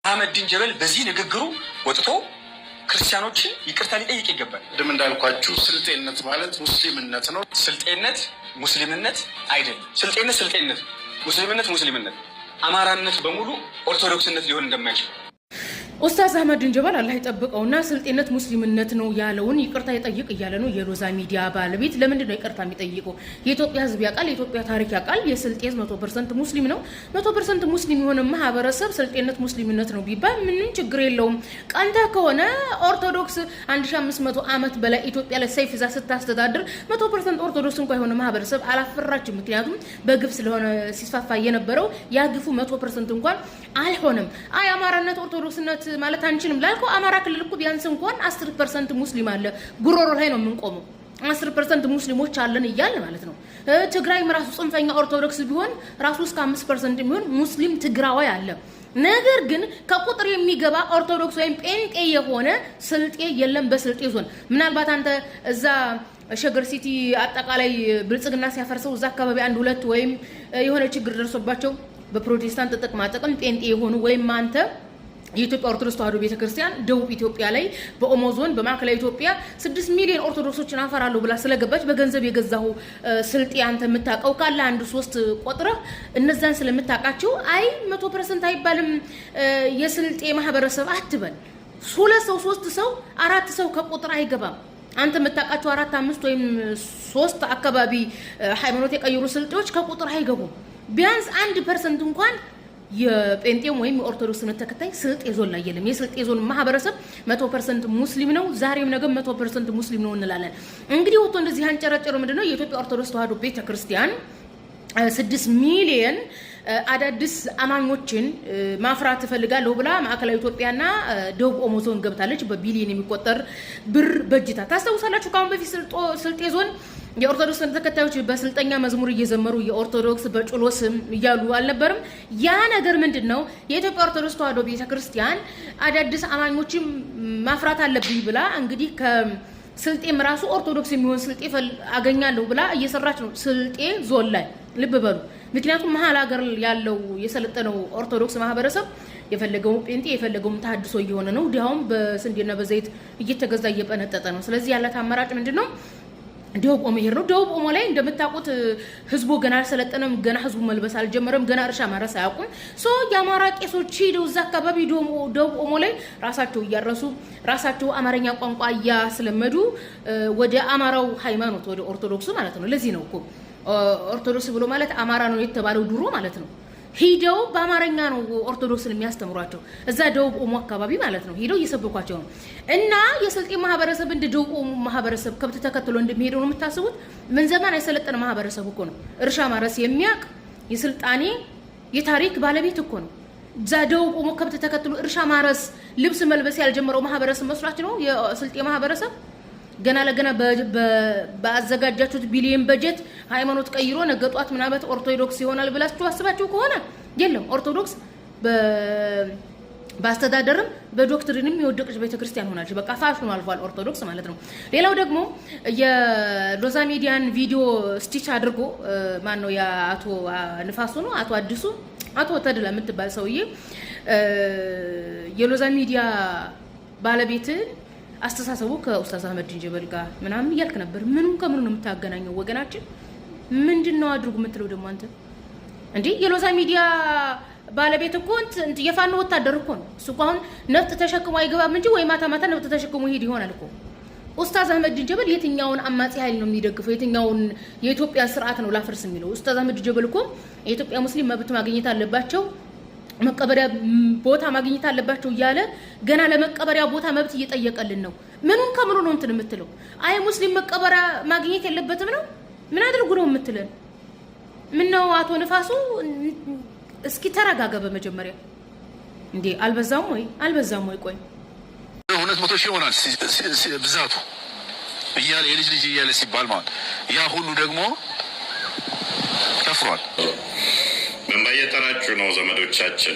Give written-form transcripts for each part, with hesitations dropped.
አህመዲን ጀበል በዚህ ንግግሩ ወጥቶ ክርስቲያኖችን ይቅርታ ሊጠይቅ ይገባል። ደም እንዳልኳችሁ ስልጤነት ማለት ሙስሊምነት ነው። ስልጤነት ሙስሊምነት አይደለም። ስልጤነት ሙስሊምነት አማራነት በሙሉ ኦርቶዶክስነት ሊሆን እንደማይችል ኡስታዝ አህመዲን ጀበል አላህ ይጠብቀውና ስልጤነት ሙስሊምነት ነው ያለውን ይቅርታ ይጠይቅ እያለ ነው የሎዛ ሚዲያ ባለቤት። ለምንድን ነው ይቅርታ የሚጠይቀው? የኢትዮጵያ ሕዝብ ያውቃል፣ የኢትዮጵያ ታሪክ ያውቃል። የስልጤ 100% ሙስሊም ነው። 100% ሙስሊም የሆነ ማህበረሰብ ስልጤነት ሙስሊምነት ነው ቢባል ምንም ችግር የለውም። ቀንተ ከሆነ ኦርቶዶክስ 1500 ዓመት በላይ ኢትዮጵያ ላይ ሰይፍ ይዛ ስታስተዳድር 100% ኦርቶዶክስ እንኳን የሆነ ማህበረሰብ አላፈራችም። ምክንያቱም በግፍ ስለሆነ ሲስፋፋ የነበረው ያ ግፉ 100% እንኳን አልሆነም። አይ አማራነት ኦርቶዶክስነት ማለት አንችልም ላልከው አማራ ክልል እኮ ቢያንስ እንኳን 10% ሙስሊም አለ። ጉሮሮ ላይ ነው የምንቆመው። 10% ሙስሊሞች አለን እያለ ማለት ነው። ትግራይም ራሱ ጽንፈኛ ኦርቶዶክስ ቢሆን ራሱ እስከ 5% የሚሆን ሙስሊም ትግራዋይ አለ። ነገር ግን ከቁጥር የሚገባ ኦርቶዶክስ ወይም ጴንጤ የሆነ ስልጤ የለም በስልጤ ዞን። ምናልባት አንተ እዛ ሸገር ሲቲ አጠቃላይ ብልጽግና ሲያፈርሰው እዛ አካባቢ አንድ ሁለት ወይም የሆነ ችግር ደርሶባቸው በፕሮቴስታንት ጥቅም ጴንጤ የሆኑ ወይም አንተ የኢትዮጵያ ኦርቶዶክስ ተዋሕዶ ቤተክርስቲያን ደቡብ ኢትዮጵያ ላይ በኦሞ ዞን በማዕከላዊ ኢትዮጵያ 6 ሚሊዮን ኦርቶዶክሶችን አፈራለሁ ብላ ስለገባች በገንዘብ የገዛው ስልጤ አንተ የምታውቀው ካለ አንድ 3 ቆጥረህ እነዛን ስለምታውቃቸው አይ 100% አይባልም የስልጤ ማህበረሰብ አትበል። 2 ሰው 3 ሰው 4 ሰው ከቁጥር አይገባም። አንተ የምታውቃቸው 4 5 ወይም 3 አካባቢ ሃይማኖት የቀየሩ ስልጤዎች ከቁጥር አይገቡም። ቢያንስ 1% እንኳን የጴንጤም ወይም የኦርቶዶክስ እምነት ተከታይ ስልጤ ዞን ላይ የለም። የስልጤ ዞን ማህበረሰብ 100% ሙስሊም ነው። ዛሬም ነገ 100% ሙስሊም ነው እንላለን። እንግዲህ ወጥቶ እንደዚህ አንጨረጨረው ምንድነው የኢትዮጵያ ኦርቶዶክስ ተዋሕዶ ቤተክርስቲያን 6 ሚሊዮን አዳዲስ አማኞችን ማፍራት ትፈልጋለሁ ብላ ማዕከላዊ ኢትዮጵያና ደቡብ ኦሞ ዞን ገብታለች። በቢሊዮን የሚቆጠር ብር በጅታ ታስታውሳላችሁ። ካሁን በፊት ስልጤ ዞን የኦርቶዶክስ ተከታዮች በስልጠኛ መዝሙር እየዘመሩ የኦርቶዶክስ በጩሎስም እያሉ አልነበርም? ያ ነገር ምንድነው? የኢትዮጵያ ኦርቶዶክስ ተዋሕዶ ቤተክርስቲያን አዳዲስ አማኞችን ማፍራት አለብኝ ብላ እንግዲህ ከስልጤም ራሱ ኦርቶዶክስ የሚሆን ስልጤ አገኛለሁ ብላ እየሰራች ነው። ስልጤ ዞን ላይ ልብ በሉ። ምክንያቱም መሀል ሀገር ያለው የሰለጠነው ኦርቶዶክስ ማህበረሰብ የፈለገው ጴንጤ የፈለገው ተሐድሶ እየሆነ ነው። ዲያውም በስንዴና በዘይት እየተገዛ እየጠነጠጠ ነው። ስለዚህ ያላት አማራጭ ምንድነው? ደቡብ ኦሞ ሄር ነው። ደቡብ ኦሞ ላይ እንደምታውቁት ህዝቡ ገና አልሰለጠነም። ገና ህዝቡ መልበስ አልጀመረም። ገና እርሻ ማረስ አያውቁም። የአማራ ቄሶች ሄደው እዛ አካባቢ ደቡብ ኦሞ ላይ ራሳቸው እያረሱ ራሳቸው አማርኛ ቋንቋ እያስለመዱ ወደ አማራው ሃይማኖት ወደ ኦርቶዶክሱ ማለት ነው። ለዚህ ነው እኮ ኦርቶዶክስ ብሎ ማለት አማራ ነው የተባለው ድሮ ማለት ነው። ሄደው በአማርኛ ነው ኦርቶዶክስን የሚያስተምሯቸው እዛ ደቡብ ኦሞ አካባቢ ማለት ነው። ሄደው እየሰበኳቸው ነው። እና የስልጤ ማህበረሰብ እንደ ደቡብ ኦሞ ማህበረሰብ ከብት ተከትሎ እንደሚሄደው ነው የምታስቡት? ምን ዘመን የሰለጠነ ማህበረሰብ እኮ ነው። እርሻ ማረስ የሚያውቅ የስልጣኔ የታሪክ ባለቤት እኮ ነው። እዛ ደቡብ ኦሞ ከብት ተከትሎ እርሻ ማረስ ልብስ መልበስ ያልጀመረው ማህበረሰብ መስሏችሁ ነው የስልጤ ማህበረሰብ? ገና ለገና በአዘጋጃችሁት ቢሊየን በጀት ሃይማኖት ቀይሮ ነገጧት ምናበት ኦርቶዶክስ ይሆናል ብላችሁ አስባችሁ ከሆነ የለም። ኦርቶዶክስ በአስተዳደርም በዶክትሪንም የወደቀች ቤተክርስቲያን ሆናለች። በቃ ፋሽኑ አልፏል ኦርቶዶክስ ማለት ነው። ሌላው ደግሞ የሎዛ ሚዲያን ቪዲዮ ስቲች አድርጎ ማን ነው የአቶ ንፋሱ ነው አቶ አዲሱ አቶ ተድላ የምትባል ሰውዬ የሎዛ ሚዲያ ባለቤትን አስተሳሰቡ ከኡስታዝ አህመዲን ጀበል ጋር ምናምን እያልክ ነበር። ምንም ከምኑ ነው የምታገናኘው? ወገናችን ምንድነው አድርጉ የምትለው ደግሞ አንተ እንዴ? የሎዛ ሚዲያ ባለቤት እኮ እንት የፋኖ ወታደር እኮ ነው እሱ። አሁን ነፍጥ ተሸክሞ አይገባም እንጂ ወይ ማታ ማታ ነፍጥ ተሸክሞ ይሄድ ይሆናል እኮ። ኡስታዝ አህመዲን ጀበል የትኛውን አማጺ ኃይል ነው የሚደግፈው? የትኛውን የኢትዮጵያ ስርዓት ነው ላፈርስ የሚለው? ኡስታዝ አህመዲን ጀበል እኮ የኢትዮጵያ ሙስሊም መብት ማግኘት አለባቸው፣ መቀበሪያ ቦታ ማግኘት አለባቸው እያለ ገና ለመቀበሪያ ቦታ መብት እየጠየቀልን ነው። ምኑን ከምኑ ነው እንትን የምትለው? አይ ሙስሊም መቀበሪያ ማግኘት የለበትም ነው? ምን አድርጉ ነው የምትለን? ምን ነው አቶ ንፋሱ እስኪ ተረጋጋ በመጀመሪያ እንዴ። አልበዛም ወይ? ቆይ 200 ሺህ ይሆናል ብዛቱ እያለ የልጅ ልጅ እያለ ሲባል ማለት ያ ሁሉ ደግሞ ከፍሯል። በእንባ እየጠራችሁ ነው ዘመዶቻችን።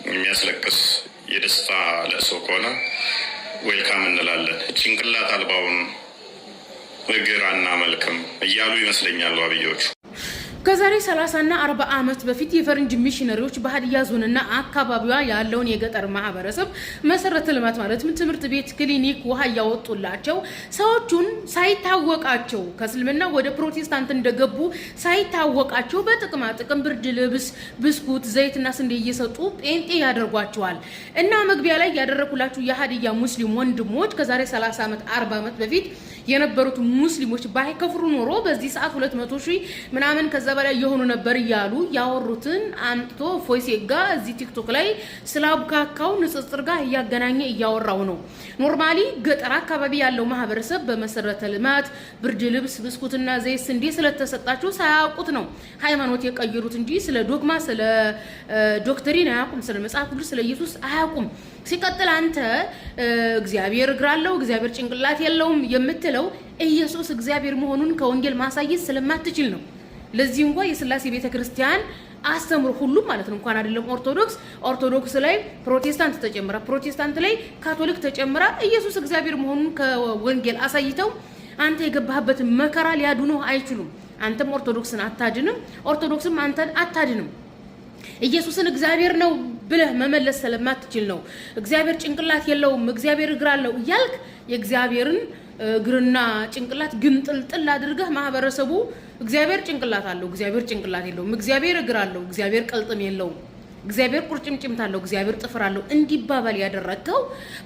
የሚያስለቅስ የደስታ ለቅሶ ከሆነ ዌልካም እንላለን። ጭንቅላት አልባውን እግር አናመልክም እያሉ ይመስለኛል አብዮቹ። ከዛሬ 30 እና 40 ዓመት በፊት የፈረንጅ ሚሽነሪዎች በሀዲያ ዞንና አካባቢዋ ያለውን የገጠር ማህበረሰብ መሰረተ ልማት ማለትም ትምህርት ቤት፣ ክሊኒክ፣ ውሃ ያወጡላቸው ሰዎቹን ሳይታወቃቸው ከእስልምና ወደ ፕሮቴስታንት እንደገቡ ሳይታወቃቸው በጥቅማ ጥቅም ብርድ ልብስ፣ ብስኩት፣ ዘይትና ስንዴ እየሰጡ ጴንጤ ያደርጓቸዋል። እና መግቢያ ላይ ያደረኩላችሁ የሀዲያ ሙስሊም ወንድሞች ከዛሬ 30 ዓመት 40 ዓመት በፊት የነበሩት ሙስሊሞች ባይከፍሩ ኖሮ በዚህ ሰዓት 200,000 ምናምን ከዛ በላይ የሆኑ ነበር እያሉ ያወሩትን አንጥቶ ፎይሴጋ እዚህ ቲክቶክ ላይ ስላብካካው ንጽጽር ጋር እያገናኘ እያወራው ነው። ኖርማሊ ገጠር አካባቢ ያለው ማህበረሰብ በመሰረተ ልማት ብርድ ልብስ፣ ብስኩትና ዘይት፣ ስንዴ ስለተሰጣቸው ሳያውቁት ነው ሃይማኖት የቀየሩት እንጂ ስለ ዶግማ፣ ስለ ዶክትሪን አያውቁም። ስለ መጽሐፍ ቅዱስ፣ ስለ ኢየሱስ አያውቁም። ሲቀጥል አንተ እግዚአብሔር እግር አለው እግዚአብሔር ጭንቅላት የለውም የምትለው ኢየሱስ እግዚአብሔር መሆኑን ከወንጌል ማሳየት ስለማትችል ነው። ለዚህ እንኳን የሥላሴ ቤተክርስቲያን አስተምሮ ሁሉም ማለት ነው እንኳን አይደለም ኦርቶዶክስ ላይ ፕሮቴስታንት ተጨምራ፣ ፕሮቴስታንት ላይ ካቶሊክ ተጨምራ ኢየሱስ እግዚአብሔር መሆኑን ከወንጌል አሳይተው አንተ የገባህበት መከራ ሊያድኑህ አይችሉም። አንተም ኦርቶዶክስን አታድንም፣ ኦርቶዶክስም አንተን አታድንም። ኢየሱስን እግዚአብሔር ነው ብለህ መመለስ ስለማትችል ነው። እግዚአብሔር ጭንቅላት የለውም እግዚአብሔር እግር አለው እያልክ የእግዚአብሔርን እግርና ጭንቅላት ግንጥልጥል አድርገህ ማህበረሰቡ እግዚአብሔር ጭንቅላት አለው እግዚአብሔር ጭንቅላት የለውም፣ እግዚአብሔር እግር አለው እግዚአብሔር ቀልጥም የለውም፣ እግዚአብሔር ቁርጭምጭምት አለው እግዚአብሔር ጥፍር አለው እንዲባባል ያደረከው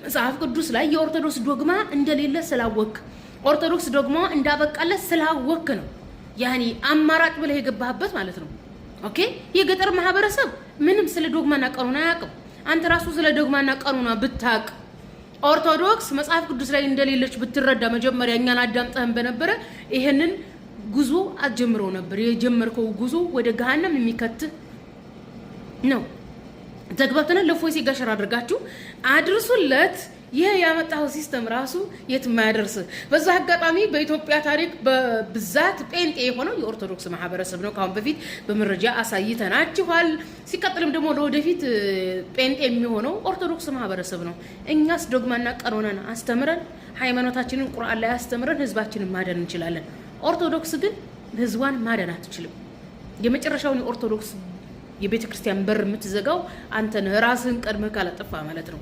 መጽሐፍ ቅዱስ ላይ የኦርቶዶክስ ዶግማ እንደሌለ ስላወክ፣ ኦርቶዶክስ ዶግማ እንዳበቃለት ስላወክ ነው። ያኒ አማራጭ ብለህ የገባህበት ማለት ነው። ኦኬ የገጠር ማህበረሰብ ምንም ስለ ዶግማና ቀኑና አያውቅም። አንተ ራሱ ስለ ዶግማና ቀኑና ብታቅ ኦርቶዶክስ መጽሐፍ ቅዱስ ላይ እንደሌለች ብትረዳ መጀመሪያ እኛን አዳምጠህን በነበረ ይሄንን ጉዞ አጀምረው ነበር። የጀመርከው ጉዞ ወደ ገሃነም የሚከትህ ነው። ተግባብተናል። ለፎይሴ ጋር አድርጋችሁ አድርሱለት። ይሄ ያመጣው ሲስተም ራሱ የትም ማያደርስ። በዛ አጋጣሚ በኢትዮጵያ ታሪክ በብዛት ጴንጤ የሆነው የኦርቶዶክስ ማህበረሰብ ነው። ካሁን በፊት በመረጃ አሳይተናችኋል። ሲቀጥልም ደግሞ ለወደፊት ጴንጤ የሚሆነው ኦርቶዶክስ ማህበረሰብ ነው። እኛስ ዶግማና ቀኖናን አስተምረን ሃይማኖታችንን ቁርአን ላይ አስተምረን ህዝባችንን ማዳን እንችላለን። ኦርቶዶክስ ግን ህዝቧን ማዳን አትችልም። የመጨረሻውን የኦርቶዶክስ የቤተክርስቲያን በር የምትዘጋው አንተ ነህ፣ ራስህን ቀድመህ ካላጠፋ ማለት ነው።